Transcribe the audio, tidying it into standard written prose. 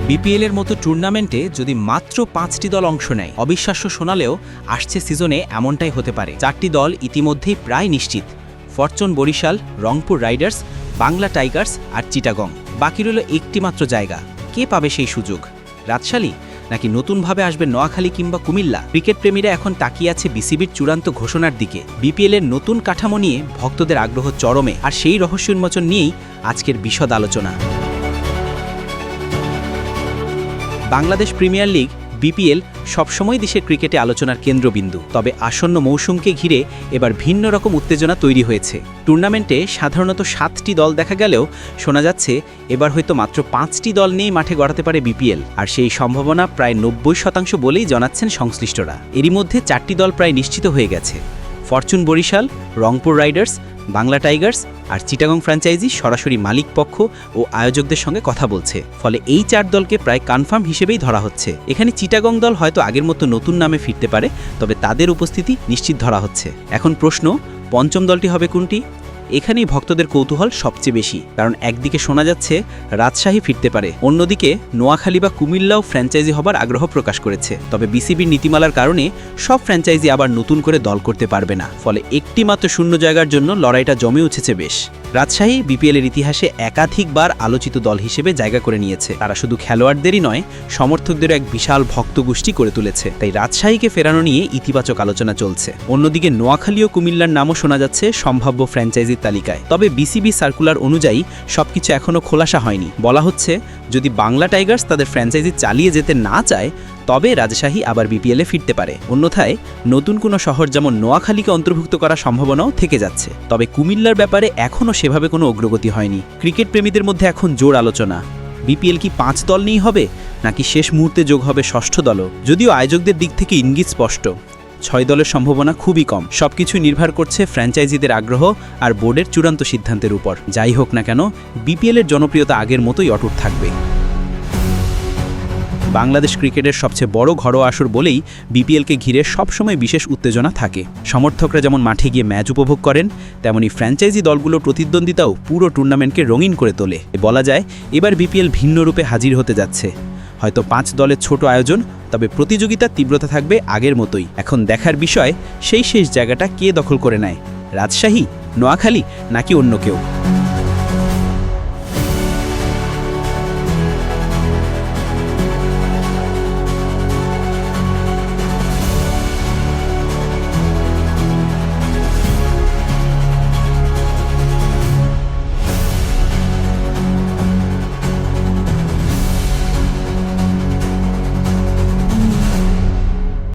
BPL এর মতো টুর্নামেন্টে যদি মাত্র 5টি দল অংশ নেয়, অবিশ্বাস্য শোনালেও আসছে সিজনে এমনটাই হতে পারে। 4টি দল ইতিমধ্যেই প্রায় নিশ্চিত: Fortune Barishal, Rangpur Riders, Bangla Tigers আর চিটাগং। বাকি রইল একটি মাত্র জায়গা। কে পাবে সেই সুযোগ? রাজশাহী নাকি নতুনভাবে আসবে নোয়াখালী কিংবা কুমিল্লা? ক্রিকেট প্রেমীরা এখন তাকিয়ে আছে বিসিবির চূড়ান্ত ঘোষণার দিকে। বিপিএল এর নতুন কাঠামো নিয়ে ভক্তদের আগ্রহ চরমে, আর সেই রহস্য উন্মোচন নিয়েই আজকের বিশদ আলোচনা। বাংলাদেশ প্রিমিয়ার লিগ বিপিএল সবসময় দেশের ক্রিকেটে আলোচনার কেন্দ্রবিন্দু। তবে আসন্ন মৌসুমকে ঘিরে এবার ভিন্ন রকম উত্তেজনা তৈরি হয়েছে। টুর্নামেন্টে সাধারণত 7টি দল দেখা গেলেও শোনা যাচ্ছে এবার হয়তো মাত্র 5টি দল নিয়েই মাঠে গড়াতে পারে বিপিএল, আর সেই সম্ভাবনা প্রায় 90% বলেই জানাচ্ছেন সংশ্লিষ্টরা। এরই মধ্যে 4টি দল প্রায় নিশ্চিত হয়ে গেছে: Fortune Barishal, Rangpur Riders, Bangla Tigers আর চিটাগং ফ্র্যাঞ্চাইজি সরাসরি মালিক পক্ষ ও আয়োজকদের সঙ্গে কথা বলছে। ফলে এই 4 দলকে প্রায় কনফার্ম হিসেবেই ধরা হচ্ছে। এখানে চিটাগং দল হয়তো আগের মতো নতুন নামে ফিরতে পারে, তবে তাদের উপস্থিতি নিশ্চিত ধরা হচ্ছে। এখন প্রশ্ন, পঞ্চম দলটি হবে কোনটি? এখানেই ভক্তদের কৌতূহল সবচেয়ে বেশি, কারণ একদিকে শোনা যাচ্ছে রাজশাহী ফিরতে পারে, অন্যদিকে নোয়াখালী বা কুমিল্লাও ফ্র্যাঞ্চাইজি হবার আগ্রহ প্রকাশ করেছে। তবে বিসিবির নীতিমালার কারণে সব ফ্র্যাঞ্চাইজি আবার নতুন করে দল করতে পারবে না। ফলে একটি মাত্র শূন্য জায়গার জন্য লড়াইটা জমে উঠেছে বেশ। রাজশাহী বিপিএলের ইতিহাসে একাধিকবার আলোচিত দল হিসেবে জায়গা করে নিয়েছে। তারা শুধু খেলোয়াড়দেরই নয়, সমর্থকদেরও এক বিশাল ভক্তগোষ্ঠী করে তুলেছে। তাই রাজশাহীকে ফেরানো নিয়ে ইতিবাচক আলোচনা চলছে। অন্যদিকে নোয়াখালী ও কুমিল্লার নামও শোনা যাচ্ছে সম্ভাব্য ফ্র্যাঞ্চাইজির তালিকায়। তবে বিসিবি সার্কুলার অনুযায়ী সবকিছু এখনও খোলাসা হয়নি। বলা হচ্ছে, যদি বাংলা টাইগার্স তাদের ফ্র্যাঞ্চাইজি চালিয়ে যেতে না চায়, তবে রাজশাহী আবার বিপিএলে ফিরতে পারে। অন্যথায় নতুন কোনো শহর যেমন নোয়াখালীকে অন্তর্ভুক্ত করার সম্ভাবনাও থেকে যাচ্ছে। তবে কুমিল্লার ব্যাপারে এখনও সেভাবে কোনো অগ্রগতি হয়নি। ক্রিকেট প্রেমীদের মধ্যে এখন জোর আলোচনা, বিপিএল কি 5 দল নিয়েই হবে, নাকি শেষ মুহূর্তে যোগ হবে 6ষ্ঠ দলও? যদিও আয়োজকদের দিক থেকে ইঙ্গিত স্পষ্ট, 6 দলের সম্ভাবনা খুবই কম। সবকিছু নির্ভর করছে ফ্র্যাঞ্চাইজিদের আগ্রহ আর বোর্ডের চূড়ান্ত সিদ্ধান্তের উপর। যাই হোক না কেন, বিপিএলের জনপ্রিয়তা আগের মতোই অটুট থাকবে। বাংলাদেশ ক্রিকেটের সবচেয়ে বড় ঘরোয়া আসর বলেই বিপিএলকে ঘিরে সবসময় বিশেষ উত্তেজনা থাকে। সমর্থকরা যেমন মাঠে গিয়ে ম্যাচ উপভোগ করেন, তেমনি ফ্র্যাঞ্চাইজি দলগুলোর প্রতিদ্বন্দ্বিতাও পুরো টুর্নামেন্টকে রঙিন করে তোলে। বলা যায়, এবার বিপিএল ভিন্ন রূপে হাজির হতে যাচ্ছে। হয়তো 5 দলের ছোট আয়োজন, তবে প্রতিযোগিতার তীব্রতা থাকবে আগের মতোই। এখন দেখার বিষয়, সেই শেষ জায়গাটা কে দখল করে নেয়, রাজশাহী, নোয়াখালী নাকি অন্য কেউ?